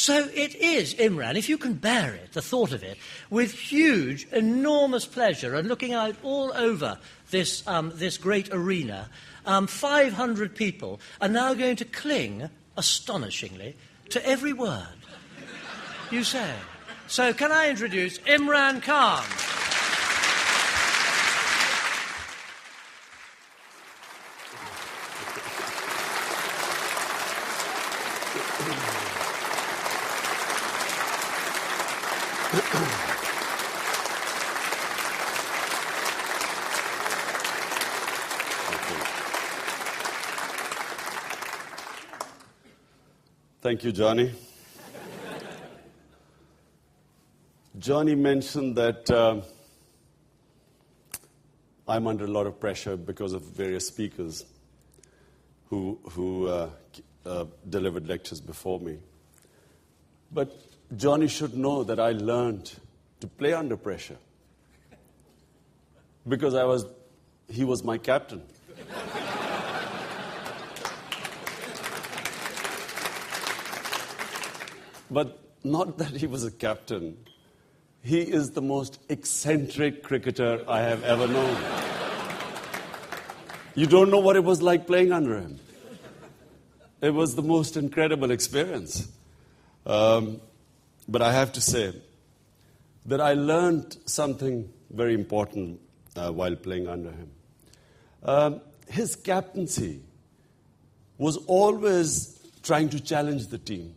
So it is, Imran, if you can bear it, the thought of it, with huge, enormous pleasure and looking out all over this great arena, 500 people are now going to cling, astonishingly, to every word you say. So can I introduce Imran Khan? Thank you, Johnny. Johnny mentioned that I'm under a lot of pressure because of various speakers who delivered lectures before me. But Johnny should know that I learned to play under pressure because he was my captain. But not that he was a captain. He is the most eccentric cricketer I have ever known. You don't know what it was like playing under him. It was the most incredible experience. But I have to say that I learned something very important while playing under him. His captaincy was always trying to challenge the team.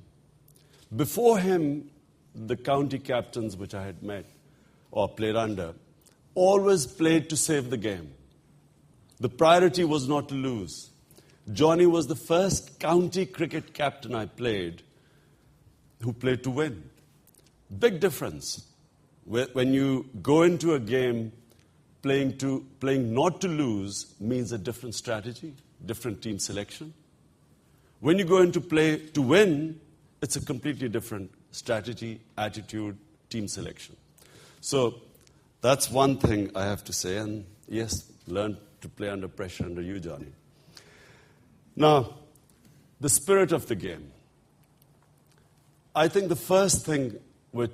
Before him, the county captains which I had met or played under always played to save the game. The priority was not to lose. Johnny was the first county cricket captain I played who played to win. Big difference. When you go into a game playing not to lose means a different strategy, different team selection. When you go into play to win, it's a completely different strategy, attitude, team selection. So that's one thing I have to say. And yes, learn to play under pressure under you, Johnny. Now, the spirit of the game. I think the first thing where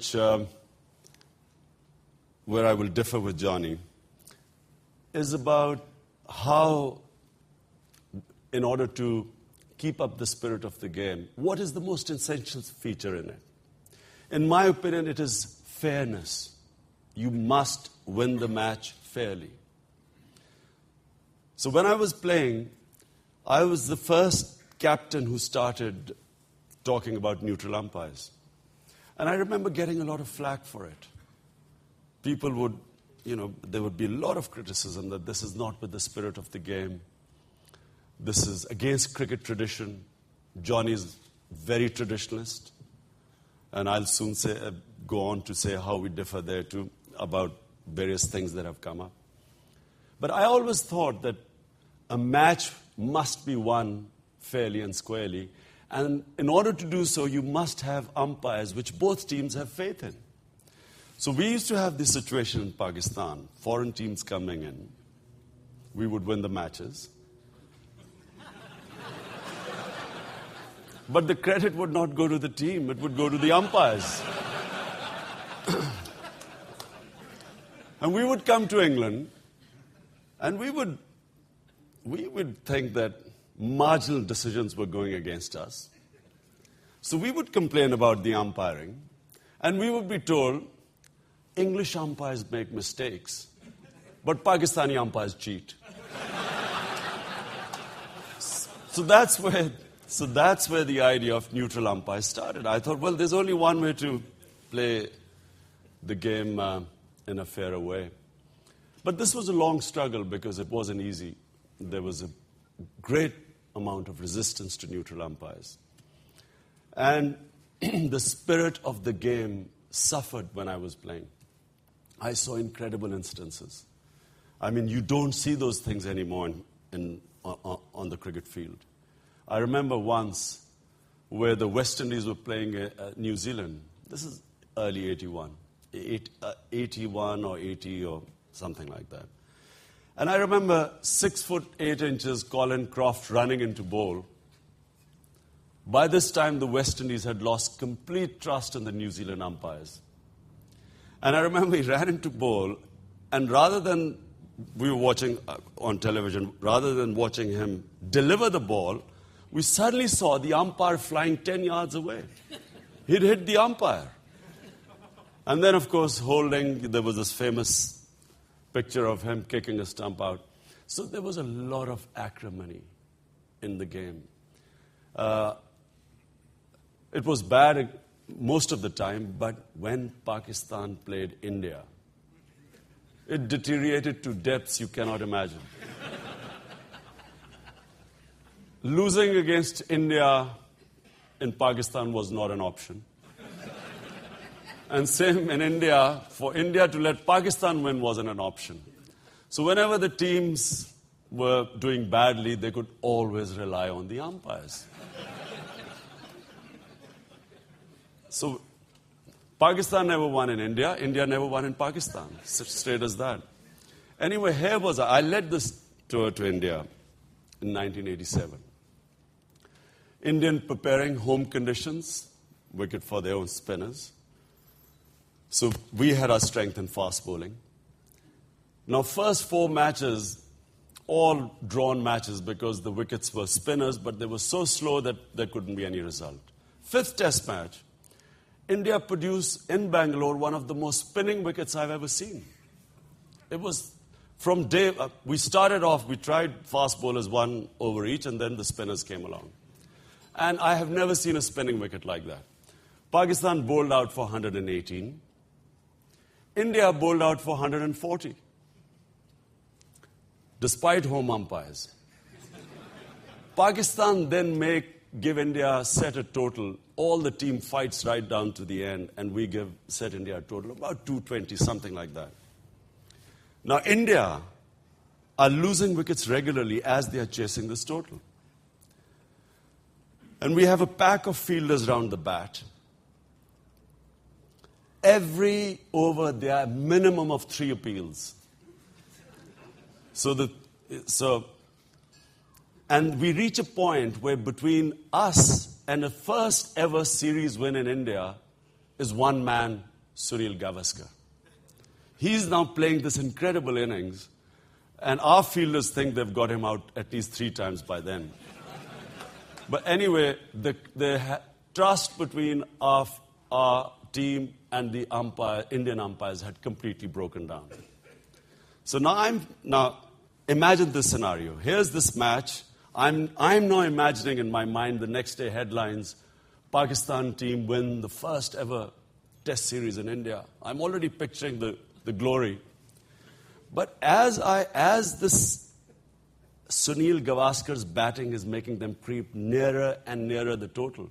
I will differ with Johnny is about how, in order to keep up the spirit of the game, what is the most essential feature in it? In my opinion, it is fairness. You must win the match fairly. So when I was playing, I was the first captain who started talking about neutral umpires. And I remember getting a lot of flack for it. People would, there would be a lot of criticism that this is not with the spirit of the game. This is against cricket tradition. Johnny is very traditionalist. And I'll soon go on to say how we differ there too about various things that have come up. But I always thought that a match must be won fairly and squarely. And in order to do so, you must have umpires which both teams have faith in. So we used to have this situation in Pakistan. Foreign teams coming in. We would win the matches. But the credit would not go to the team, it would go to the umpires. And we would come to England, and we would think that marginal decisions were going against us. So we would complain about the umpiring, and we would be told, English umpires make mistakes, but Pakistani umpires cheat. So that's where the idea of neutral umpires started. I thought, well, there's only one way to play the game in a fairer way. But this was a long struggle because it wasn't easy. There was a great amount of resistance to neutral umpires. And the spirit of the game suffered when I was playing. I saw incredible instances. I mean, you don't see those things anymore on the cricket field. I remember once where the West Indies were playing New Zealand. This is early 81. 81 or 80 or something like that. And I remember 6 foot 8 inches Colin Croft running into bowl. By this time, the West Indies had lost complete trust in the New Zealand umpires. And I remember he ran into bowl, and rather than, we were watching on television, rather than watching him deliver the ball, we suddenly saw the umpire flying 10 yards away. He'd hit the umpire. And then, of course, there was this famous picture of him kicking a stump out. So there was a lot of acrimony in the game. It was bad most of the time, but when Pakistan played India, it deteriorated to depths you cannot imagine. Losing against India in Pakistan was not an option. And same in India, for India to let Pakistan win wasn't an option. So whenever the teams were doing badly, they could always rely on the umpires. So Pakistan never won in India, India never won in Pakistan. Straight as that. Anyway, here was I led this tour to India in 1987. Indian preparing home conditions, wicket for their own spinners. So we had our strength in fast bowling. Now, first 4 matches, all drawn matches because the wickets were spinners, but they were so slow that there couldn't be any result. 5th test match, India produced in Bangalore one of the most spinning wickets I've ever seen. It was from we started off, we tried fast bowlers 1 over each, and then the spinners came along. And I have never seen a spinning wicket like that. Pakistan bowled out for 118. India bowled out for 140. Despite home umpires. Pakistan then give India set a total. All the team fights right down to the end, and we set India a total about 220, something like that. Now, India are losing wickets regularly as they are chasing this total. And we have a pack of fielders round the bat. Every over, there are a minimum of 3 appeals. And we reach a point where between us and the first ever series win in India is one man, Sunil Gavaskar. He's now playing this incredible innings, and our fielders think they've got him out at least 3 times by then. But anyway, the trust between our team and the Indian umpires had completely broken down. So now imagine this scenario. Here's this match. I'm now imagining in my mind the next day headlines, Pakistan team win the first ever test series in India. I'm already picturing the glory. But as this Sunil Gavaskar's batting is making them creep nearer and nearer the total,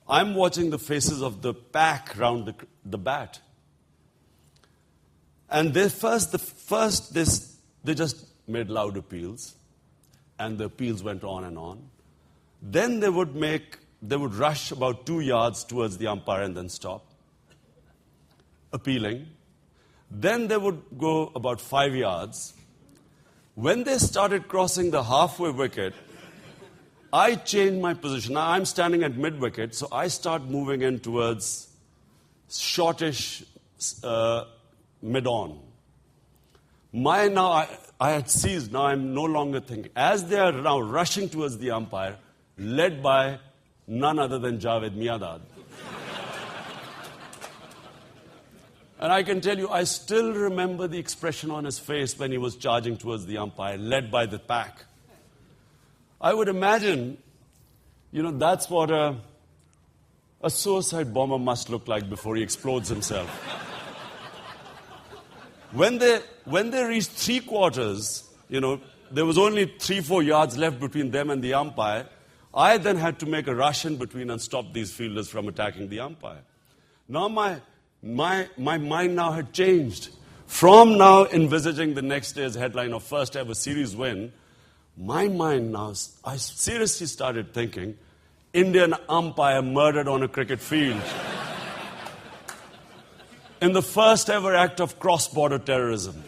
I'm watching the faces of the pack round the bat. And they just made loud appeals, and the appeals went on and on. Then they would rush about 2 yards towards the umpire and then stop, appealing. Then they would go about 5 yards. When they started crossing the halfway wicket, I changed my position. Now I'm standing at mid-wicket, so I start moving in towards shortish mid-on. I had seized, now I'm no longer thinking. As they are now rushing towards the umpire, led by none other than Javed Miandad. And I can tell you, I still remember the expression on his face when he was charging towards the umpire, led by the pack. I would imagine, that's what a suicide bomber must look like before he explodes himself. When they reached 3/4, there was only 3-4 yards left between them and the umpire. I then had to make a rush in between and stop these fielders from attacking the umpire. Now my mind now had changed. From now envisaging the next day's headline of first ever series win, my mind now, I seriously started thinking, Indian umpire murdered on a cricket field. In the first ever act of cross-border terrorism.